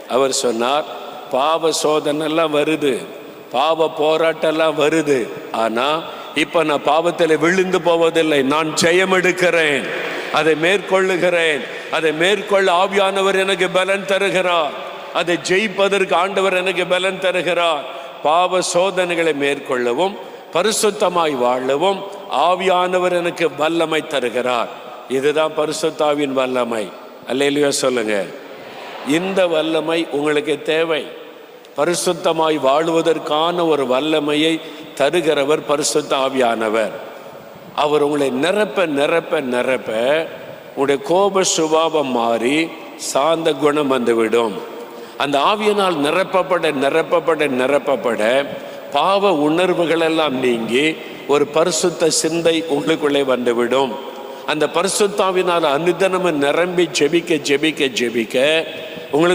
அவர் சொன்னார், பாவ சோதனைலாம் வருது, பாவ போராட்டம்லாம் வருது, ஆனால் இப்போ நான் பாவத்தில் விழுந்து போவதில்லை, நான் ஜெயம் எடுக்கிறேன், அதை மேற்கொள்ளுகிறேன். அதை மேற்கொள்ள ஆவியானவர் எனக்கு பலன் தருகிறார். அதை ஜெயிப்பதற்கு ஆண்டவர் எனக்கு பலன் தருகிறார். பாவ சோதனைகளை மேற்கொள்ளவும் பரிசுத்தமாய் வாழவும் ஆவியானவர் எனக்கு வல்லமை தருகிறார். இதுதான் பரிசுத்தாவின் வல்லமை. அல்லேலூயா சொல்லுங்க. இந்த வல்லமை உங்களுக்கு தேவை. பரிசுத்தமாய் வாழுவதற்கான ஒரு வல்லமையை தருகிறவர் பரிசுத்த ஆவியானவர். அவர் உங்களை நிரப்ப நிரப்ப நிரப்ப உங்களுடைய கோப சுபாவம் மாறி சாந்த குணம் வந்துவிடும். அந்த ஆவியினால் நிரப்பப்பட நிரப்பப்பட நிரப்பப்பட பாவ உணர்வுகள் எல்லாம் நீங்கி ஒரு பரிசுத்த சிந்தை உங்களுக்குள்ளே வந்துவிடும். அந்த பரிசுத்தாவினால் அனுதினமும் நிரம்பி ஜெபிக்க ஜெபிக்க ஜெபிக்க உங்களுக்கு